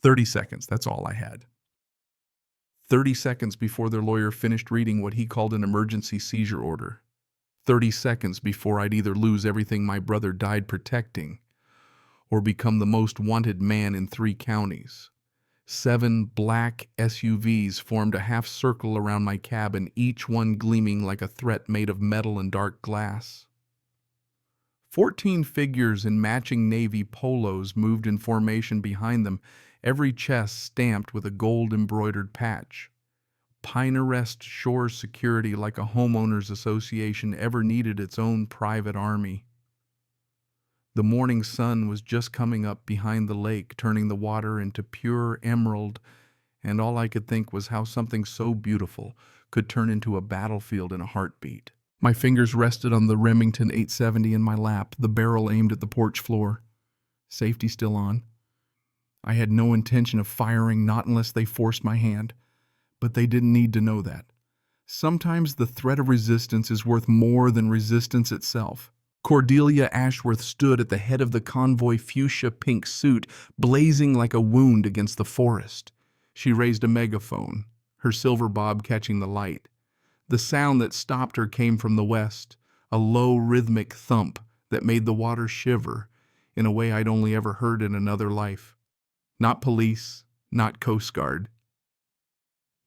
30 seconds, that's all I had. 30 seconds before their lawyer finished reading what he called an emergency seizure order. 30 seconds before I'd either lose everything my brother died protecting or become the most wanted man in 3 counties. 7 black SUVs formed a half circle around my cabin, each one gleaming like a threat made of metal and dark glass. 14 figures in matching navy polos moved in formation behind them, every chest stamped with a gold-embroidered patch. Pine-Arrest Shore security like a homeowners association ever needed its own private army. The morning sun was just coming up behind the lake, turning the water into pure emerald, and all I could think was how something so beautiful could turn into a battlefield in a heartbeat. My fingers rested on the Remington 870 in my lap, the barrel aimed at the porch floor. Safety still on. I had no intention of firing, not unless they forced my hand. But they didn't need to know that. Sometimes the threat of resistance is worth more than resistance itself. Cordelia Ashworth stood at the head of the convoy fuchsia pink suit, blazing like a wound against the forest. She raised a megaphone, her silver bob catching the light. The sound that stopped her came from the west, a low rhythmic thump that made the water shiver in a way I'd only ever heard in another life. Not police, not Coast Guard.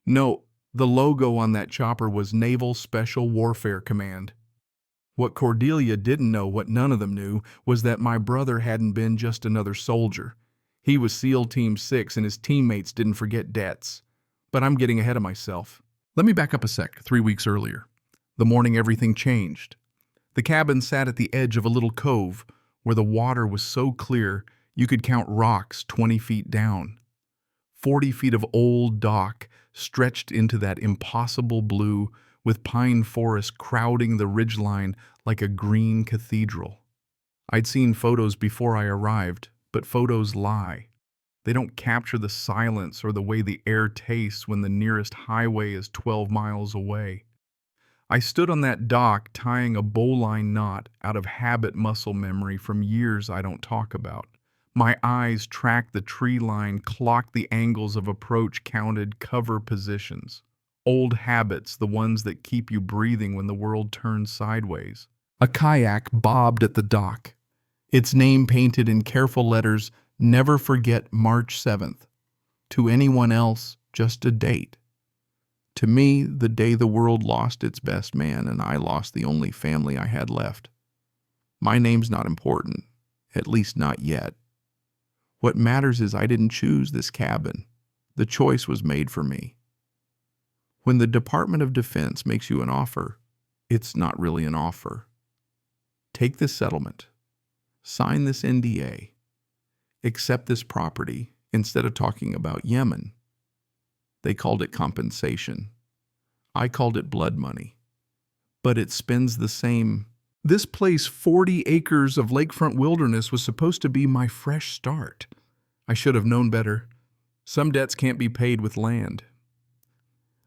No, the logo on that chopper was Naval Special Warfare Command. What Cordelia didn't know, what none of them knew, was that my brother hadn't been just another soldier. He was SEAL Team 6 and his teammates didn't forget debts. But I'm getting ahead of myself. Let me back up a sec, 3 weeks earlier. The morning everything changed. The cabin sat at the edge of a little cove where the water was so clear you could count rocks 20 feet down. 40 feet of old dock stretched into that impossible blue, with pine forest crowding the ridgeline like a green cathedral. I'd seen photos before I arrived, but photos lie. They don't capture the silence or the way the air tastes when the nearest highway is 12 miles away. I stood on that dock tying a bowline knot out of habit muscle memory from years I don't talk about. My eyes tracked the tree line, clocked the angles of approach, counted cover positions. Old habits, the ones that keep you breathing when the world turns sideways. A kayak bobbed at the dock. Its name painted in careful letters, "Never forget March 7th. To anyone else, just a date. To me, the day the world lost its best man and I lost the only family I had left. My name's not important, at least not yet. What matters is I didn't choose this cabin. The choice was made for me. When the Department of Defense makes you an offer, it's not really an offer. Take this settlement. Sign this NDA. Accept this property instead of talking about Yemen. They called it compensation. I called it blood money. But it spends the same. This place, 40 acres of lakefront wilderness, was supposed to be my fresh start. I should have known better. Some debts can't be paid with land.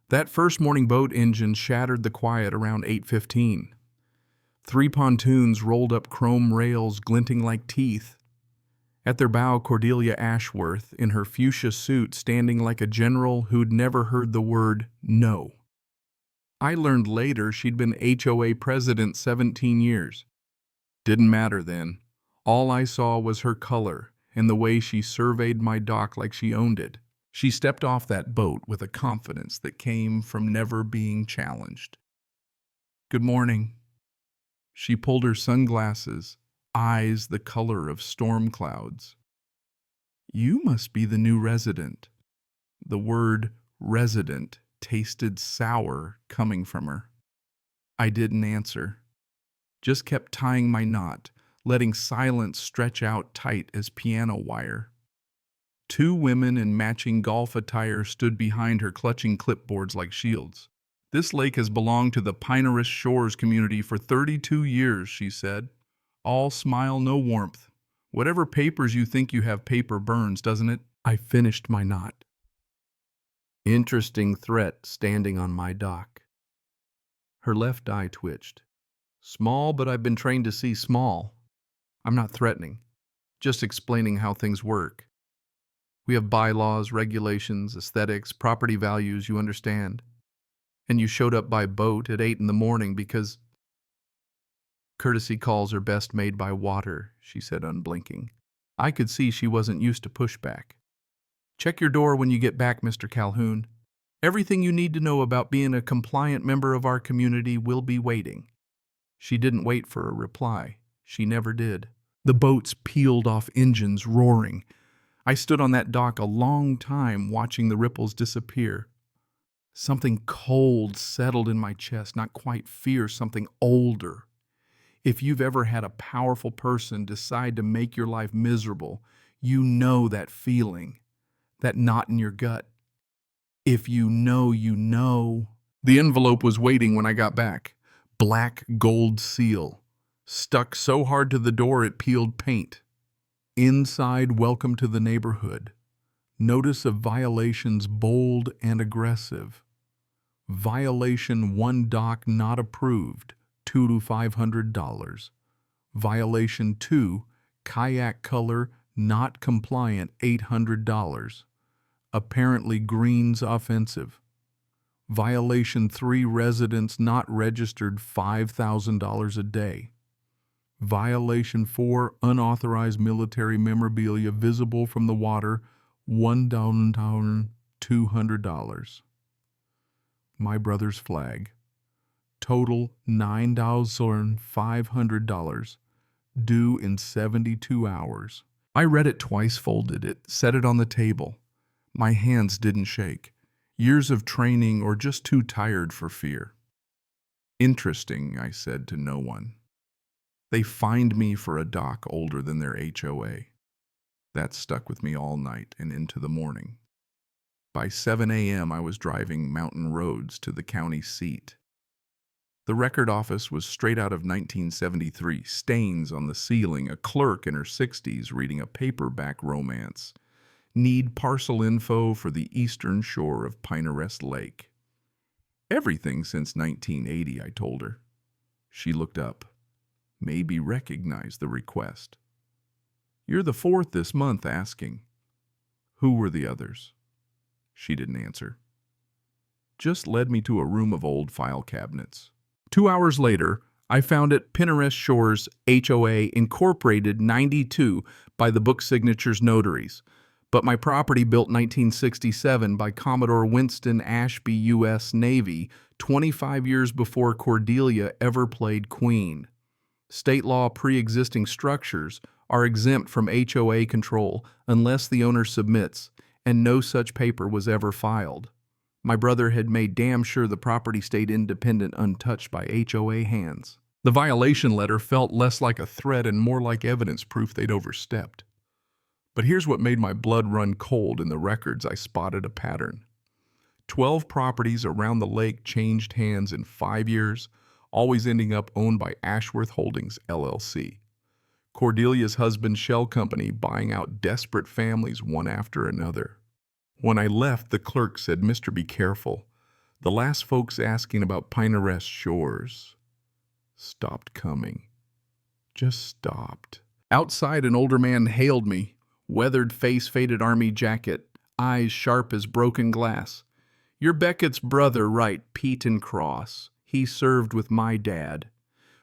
That first morning boat engine shattered the quiet around 8:15. 3 pontoons rolled up chrome rails glinting like teeth. At their bow, Cordelia Ashworth, in her fuchsia suit, standing like a general who'd never heard the word no. I learned later she'd been HOA president 17 years. Didn't matter then. All I saw was her color and the way she surveyed my dock like she owned it. She stepped off that boat with a confidence that came from never being challenged. "Good morning." She pulled her sunglasses, eyes the color of storm clouds. "You must be the new resident." The word resident tasted sour coming from her. I didn't answer. Just kept tying my knot, letting silence stretch out tight as piano wire. 2 women in matching golf attire stood behind her, clutching clipboards like shields. "This lake has belonged to the Pine-Arrest Shores community for 32 years, she said. All smile, no warmth. Whatever papers you think you have, paper burns, doesn't it?" I finished my knot. Interesting threat standing on my dock. Her left eye twitched. "Small, but I've been trained to see small. I'm not threatening, just explaining how things work. We have bylaws, regulations, aesthetics, property values, you understand. And you showed up by boat at 8 in the morning because courtesy calls are best made by water, she said, unblinking. I could see she wasn't used to pushback. Check your door when you get back, Mr. Calhoun. Everything you need to know about being a compliant member of our community will be waiting. She didn't wait for a reply. She never did. The boats peeled off engines, roaring. I stood on that dock a long time watching the ripples disappear. Something cold settled in my chest, not quite fear, something older. If you've ever had a powerful person decide to make your life miserable, you know that feeling, that knot in your gut. If you know, you know. The envelope was waiting when I got back. Black gold seal, stuck so hard to the door it peeled paint. Inside, welcome to the neighborhood. Notice of violations bold and aggressive. Violation 1 dock not approved, $2 to $500. Violation 2, kayak color not compliant, $800. Apparently greens offensive. Violation 3, residents not registered, $5,000 a day. Violation 4, unauthorized military memorabilia visible from the water, $1,200. My brother's flag. Total $9,500, due in 72 hours. I read it twice, folded it, set it on the table. My hands didn't shake. Years of training or just too tired for fear. Interesting, I said to no one. They fined me for a dock older than their HOA. That stuck with me all night and into the morning. By 7 a.m. I was driving mountain roads to the county seat. The record office was straight out of 1973, stains on the ceiling, a clerk in her 60s reading a paperback romance. Need parcel info for the eastern shore of Pinarest Lake. Everything since 1980, I told her. She looked up, maybe recognized the request. You're the fourth this month asking. Who were the others? She didn't answer. Just led me to a room of old file cabinets. 2 hours later, I found it Pinarest Shores HOA Incorporated 92 by the book signatures notaries, but my property built 1967 by Commodore Winston Ashby, U.S. Navy, 25 years before Cordelia ever played Queen. State law pre-existing structures are exempt from HOA control unless the owner submits, and no such paper was ever filed. My brother had made damn sure the property stayed independent, untouched by HOA hands. The violation letter felt less like a threat and more like evidence proof they'd overstepped. But here's what made my blood run cold. In the records, I spotted a pattern. 12 properties around the lake changed hands in 5 years, always ending up owned by Ashworth Holdings, LLC. Cordelia's husband's shell company buying out desperate families one after another. When I left, the clerk said, "Mr. Be careful. The last folks asking about Pinarest Shores stopped coming." Just stopped. Outside, an older man hailed me, weathered face, faded army jacket, eyes sharp as broken glass. "You're Beckett's brother, right, Peyton Cross. He served with my dad.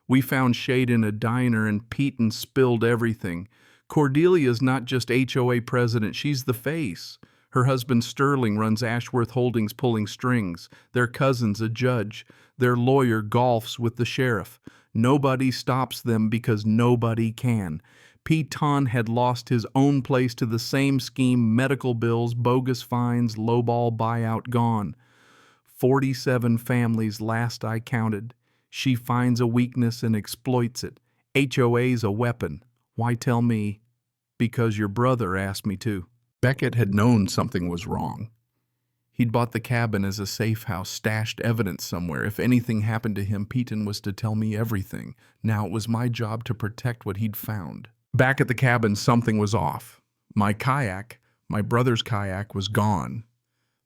We found shade in a diner and Peyton spilled everything. Cordelia's not just HOA president, she's the face. Her husband Sterling runs Ashworth Holdings pulling strings. Their cousin's a judge. Their lawyer golfs with the sheriff. Nobody stops them because nobody can. Peyton had lost his own place to the same scheme, medical bills, bogus fines, lowball buyout gone. 47 families last I counted. She finds a weakness and exploits it. HOA's a weapon. Why tell me? Because your brother asked me to." Beckett had known something was wrong. He'd bought the cabin as a safe house, stashed evidence somewhere. If anything happened to him, Peyton was to tell me everything. Now it was my job to protect what he'd found. Back at the cabin, something was off. My kayak, my brother's kayak, was gone.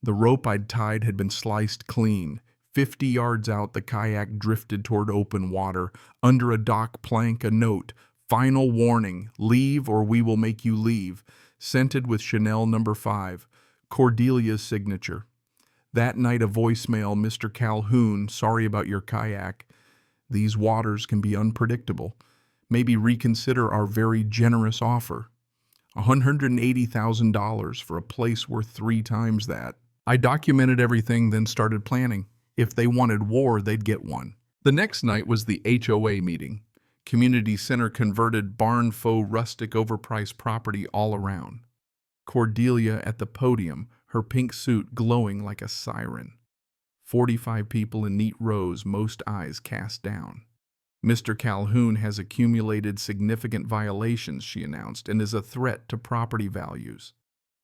The rope I'd tied had been sliced clean. 50 yards out, the kayak drifted toward open water. Under a dock plank, a note, "Final warning, leave or we will make you leave. scented with Chanel No. 5, Cordelia's signature. That night a voicemail, Mr. Calhoun, sorry about your kayak. These waters can be unpredictable. Maybe reconsider our very generous offer. $180,000 for a place worth 3 times that. I documented everything, then started planning. If they wanted war, they'd get one. The next night was the HOA meeting. Community center converted barn faux rustic overpriced property all around. Cordelia at the podium, her pink suit glowing like a siren. 45 people in neat rows, most eyes cast down. Mr. Calhoun has accumulated significant violations, she announced, and is a threat to property values.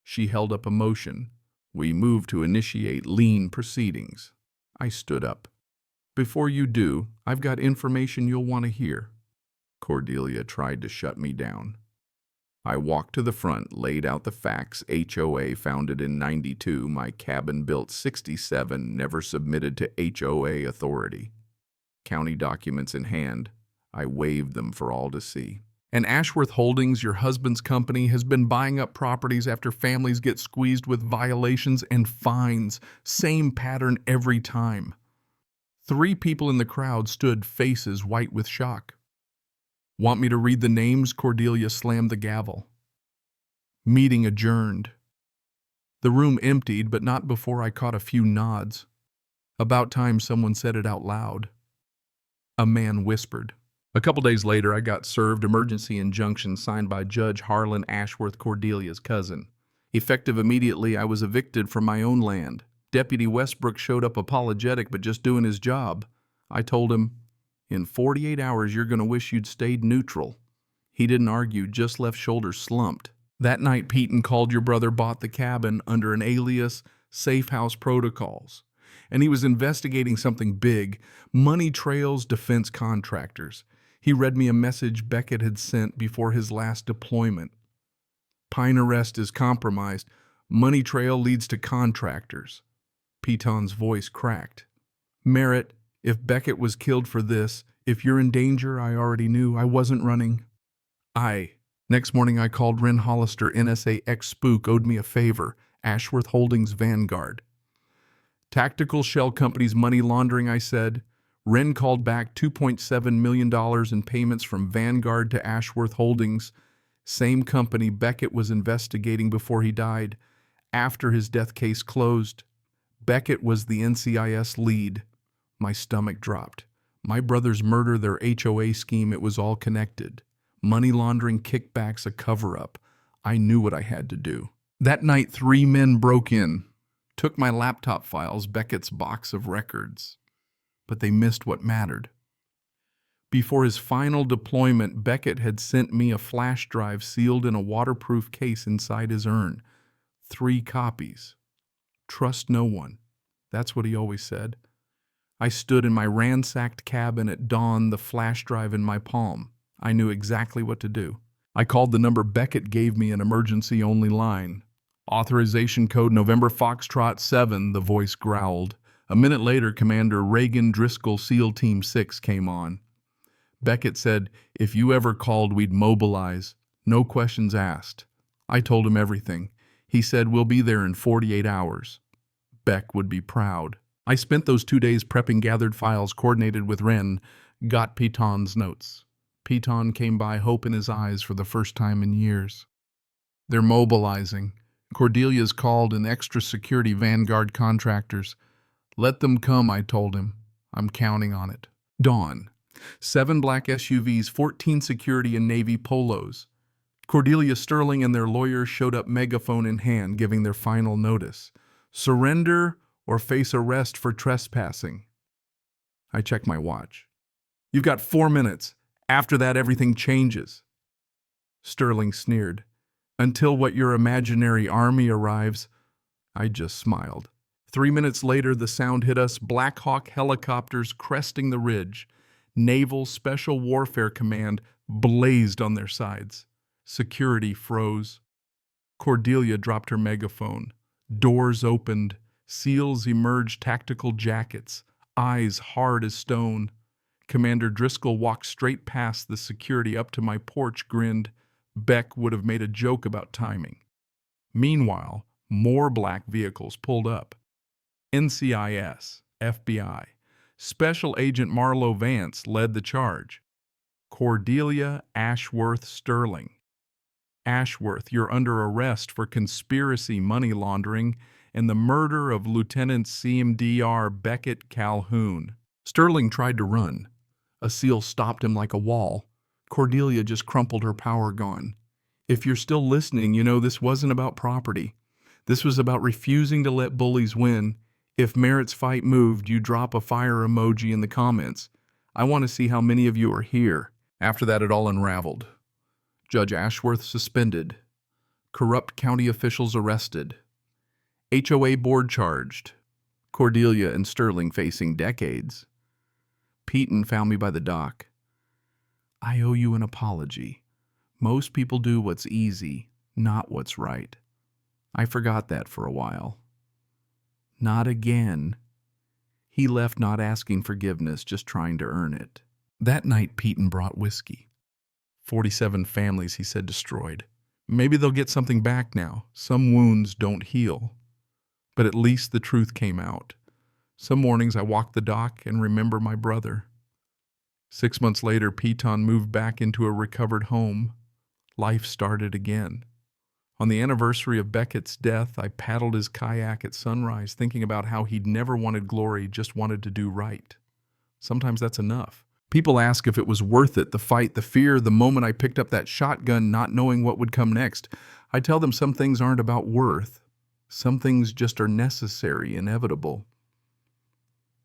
She held up a motion. We move to initiate lien proceedings. I stood up. Before you do, I've got information you'll want to hear. Cordelia tried to shut me down. I walked to the front, laid out the facts. HOA founded in 92, my cabin built 67, never submitted to HOA authority. County documents in hand, I waved them for all to see. And Ashworth Holdings, your husband's company, has been buying up properties after families get squeezed with violations and fines. Same pattern every time. 3 people in the crowd stood, faces white with shock. Want me to read the names? Cordelia slammed the gavel. Meeting adjourned. The room emptied, but not before I caught a few nods. About time someone said it out loud. A man whispered. A couple days later, I got served emergency injunction signed by Judge Harlan Ashworth, Cordelia's cousin. Effective immediately, I was evicted from my own land. Deputy Westbrook showed up apologetic but just doing his job. I told him, in 48 hours, you're going to wish you'd stayed neutral. He didn't argue, just left shoulders slumped. That night, Peyton called your brother bought the cabin under an alias, Safe House Protocols. And he was investigating something big, money trails defense contractors. He read me a message Beckett had sent before his last deployment. Pine arrest is compromised. Money trail leads to contractors. Peyton's voice cracked. Merritt, if Beckett was killed for this, if you're in danger, I already knew. I wasn't running. Next morning I called Wren Hollister, NSA ex-spook, owed me a favor. Ashworth Holdings Vanguard. Tactical shell companies money laundering, I said. Wren called back $2.7 million in payments from Vanguard to Ashworth Holdings. Same company Beckett was investigating before he died. After his death case closed, Beckett was the NCIS lead. My stomach dropped. My brother's murder, their HOA scheme, it was all connected. Money laundering, kickbacks, a cover-up. I knew what I had to do. That night, 3 men broke in, took my laptop files, Beckett's box of records. But they missed what mattered. Before his final deployment, Beckett had sent me a flash drive sealed in a waterproof case inside his urn. 3 copies. Trust no one. That's what he always said. I stood in my ransacked cabin at dawn, the flash drive in my palm. I knew exactly what to do. I called the number Beckett gave me, an emergency-only line. Authorization code November Foxtrot 7, the voice growled. A minute later, Commander Reagan Driscoll SEAL Team 6 came on. Beckett said, if you ever called, we'd mobilize. No questions asked. I told him everything. He said, we'll be there in 48 hours. Beck would be proud. I spent those 2 days prepping gathered files, coordinated with Wren, got Peyton's notes. Peyton came by, hope in his eyes for the first time in years. They're mobilizing. Cordelia's called in extra security Vanguard contractors. Let them come, I told him. I'm counting on it. Dawn. 7 black SUVs, 14 security and Navy polos. Cordelia Sterling and their lawyers showed up, megaphone in hand, giving their final notice. Surrender or face arrest for trespassing. I checked my watch. You've got 4 minutes. After that, everything changes. Sterling sneered. Until what, your imaginary army arrives? I just smiled. 3 minutes later, the sound hit us, Black Hawk helicopters cresting the ridge. Naval Special Warfare Command blazed on their sides. Security froze. Cordelia dropped her megaphone. Doors opened. SEALs emerged, tactical jackets, eyes hard as stone. Commander Driscoll walked straight past the security up to my porch, grinned. Beck would have made a joke about timing. Meanwhile, more black vehicles pulled up. NCIS, FBI, Special Agent Marlo Vance led the charge. Cordelia Ashworth Sterling. Ashworth, you're under arrest for conspiracy money laundering and the murder of Lieutenant CMDR Beckett Calhoun. Sterling tried to run. A seal stopped him like a wall. Cordelia just crumpled her power gun. If you're still listening, you know this wasn't about property. This was about refusing to let bullies win. If Merritt's fight moved, you drop a fire emoji in the comments. I want to see how many of you are here. After that, it all unraveled. Judge Ashworth suspended. Corrupt county officials arrested. HOA board charged. Cordelia and Sterling facing decades. Peyton found me by the dock. I owe you an apology. Most people do what's easy, not what's right. I forgot that for a while. Not again. He left not asking forgiveness, just trying to earn it. That night, Peyton brought whiskey. 47 families, he said, destroyed. Maybe they'll get something back now. Some wounds don't heal. But at least the truth came out. Some mornings I walk the dock and remember my brother. 6 months later, Peyton moved back into a recovered home. Life started again. On the anniversary of Beckett's death, I paddled his kayak at sunrise, thinking about how he'd never wanted glory, just wanted to do right. Sometimes that's enough. People ask if it was worth it, the fight, the fear, the moment I picked up that shotgun, not knowing what would come next. I tell them some things aren't about worth. Some things just are necessary, inevitable.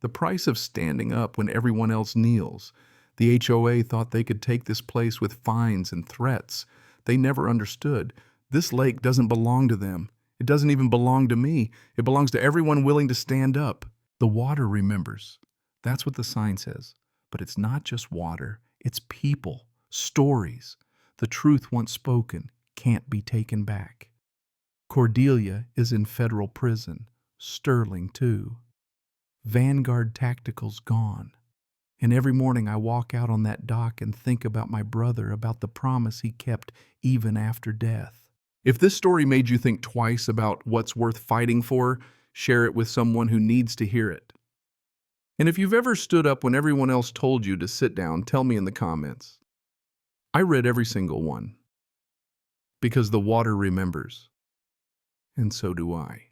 The price of standing up when everyone else kneels. The HOA thought they could take this place with fines and threats. They never understood. This lake doesn't belong to them. It doesn't even belong to me. It belongs to everyone willing to stand up. The water remembers. That's what the sign says. But it's not just water. It's people, stories. The truth once spoken can't be taken back. Cordelia is in federal prison. Sterling, too. Vanguard Tactical's gone. And every morning I walk out on that dock and think about my brother, about the promise he kept even after death. If this story made you think twice about what's worth fighting for, share it with someone who needs to hear it. And if you've ever stood up when everyone else told you to sit down, tell me in the comments. I read every single one. Because the water remembers. And so do I.